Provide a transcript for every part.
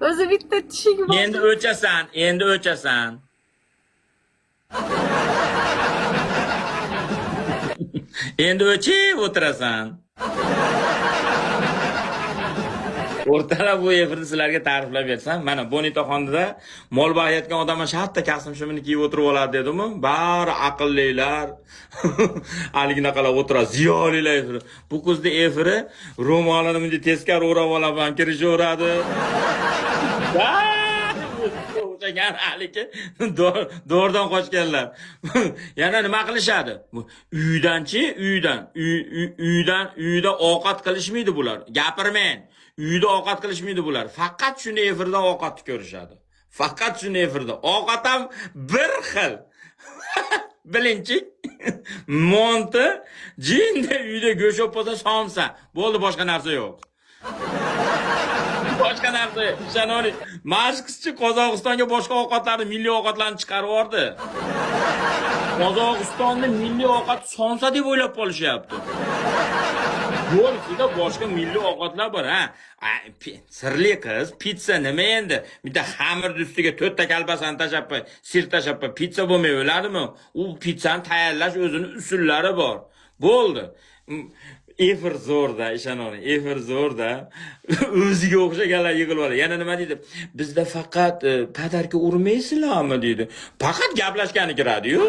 O'zi bitta tishing bor. Endi o'chasan. Endi o'chib o'tirasan. O'rtalab bu efirni sizlarga ta'riflab bersam, mana Bonitoxonda mol boqayotgan odamlar shartta kasım shimini kiyib o'tirib oladi dedimi? Bari aqllilar. Aliginaqalar o'tiradi, ziyolilar efiri. Bu kuzda efiri ro'molini bunday teskari o'rab olib ham kirishaveradi. O'shagan haligi do'rdan qochganlar. Yana nima qilishadi? Uyda ovqat qilishmaydi bular. Gapirmang. Uyda ovqat qilishmaydi bular. Faqat shuni efirda ovqatni ko'rishadi. Faqat shuni efirda. Ovqat ham bir xil. Bilinchi. Monti, jinda uyda go'sht bo'lsa somsa. Bo'ldi, boshqa narsa yo'q. Boshqa narsa yo'q. Ishonavering. Mashqchi Qozog'istonga boshqa ovqatlarni, milliy ovqatlarni chiqarib yubordi. Qozog'istonda milliy ovqat somsa deb o'ylab qolishyapti. Yo'lsida boshqa milliy ovqatlar bor, ha. Sirli qiz, pizza nima endi? Bitta xamirni ustiga 4 ta kalbasani tashab, sir tashab, pizza bo'lmay o'ladimi? U pizzani tayyorlash o'zini usullari bor. Bo'ldi. Efir zo'rda, ishonavering, efir zo'rda. O'ziga o'xshaganlar yig'ilib oladi. Yana nima deydi? Bizda faqat padarka urmaysizlarmi deydi. Faqat gaplashgani kiradi-yu.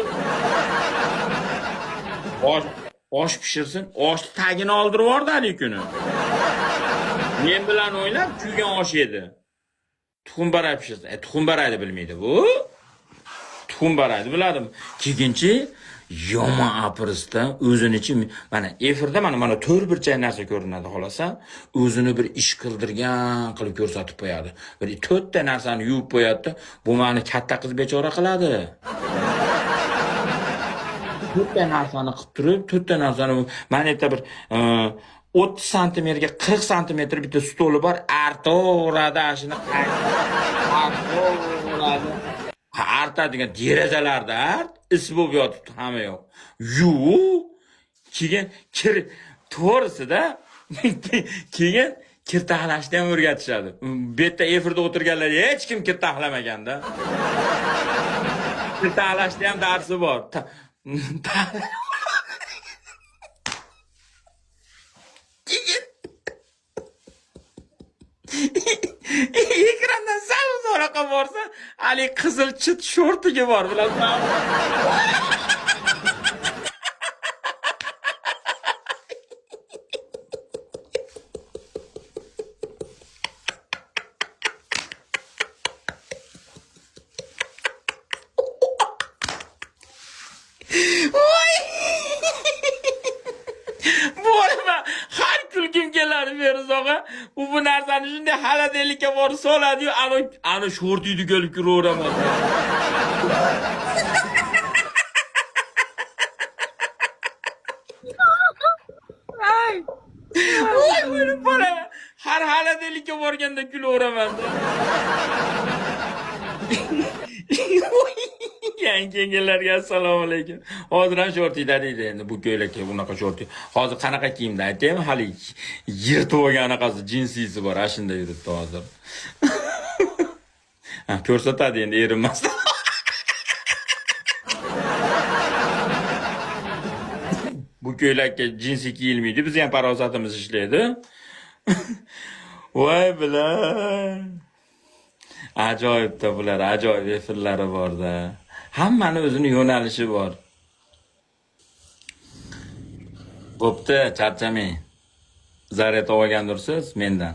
Osh pishirsin, oshni tagini oldirib yubordi hali kuni. Men bilan o'ynab kuygan osh yedi. Tuxumbaray pishirsin. Tuxumbarayni bilmaydi bu. Tuxumbarayni biladimi? Keyinchi yomon aprisda o'zinichi mana efirda mana 4 burchak narsa ko'rinadi xolasa, o'zini bir ish qildirgan qilib ko'rsatib qo'yadi. Bir 4 ta narsani yuvib qo'yadi. Bu meni katta qiz bechora qiladi. 4 ta narsani qilib turib, 4 ta narsani mana yerda bir 30 santimetrga 40 santimetr bitta stoli bor, artaveradi, shuni artaveradi. Artadigan derazalarda is bo'lib yotibdi, hamma yo'q. Keyin to'g'risida keyin kir taxlashni ham o'rgatishadi. Bu yerda efirda o'tirganlar hech kim kir taxlamaganda. Kir taxlashni ham darsi bor. Ekrandan sal uzoqqa borsa, hali qizil chit shortiga bor, bilasizmi? Kulgim keladi Feruzog'a. Bu narsani shunday haladelikka borib soladi-yu, ana shortiyni kelib kiraveraman. Voy, o'lib qolaman. Har haladelikka borganda kulaveraman. Yangilarga assalomu alaykum. Hozir ham shortida deydi endi bu ko'ylakka bunaqa shorti. Hozir qanaqa kiyimda aytaymi? Hali yirtib olgan anaqasi jinsisi bor, ashunda yuribdi hozir. Ha, ko'rsatadi endi erinmasdan. Bu ko'ylakka jinsi kiyilmaydi, biz ham farosatimiz ishlaydi. Voy bilan. Ajoyibda bular, ajoyib efirlari borda. Hammani o'zini yo'nalishi bor. Bo'pti, charchamang. Zaryad olgandursiz mendan.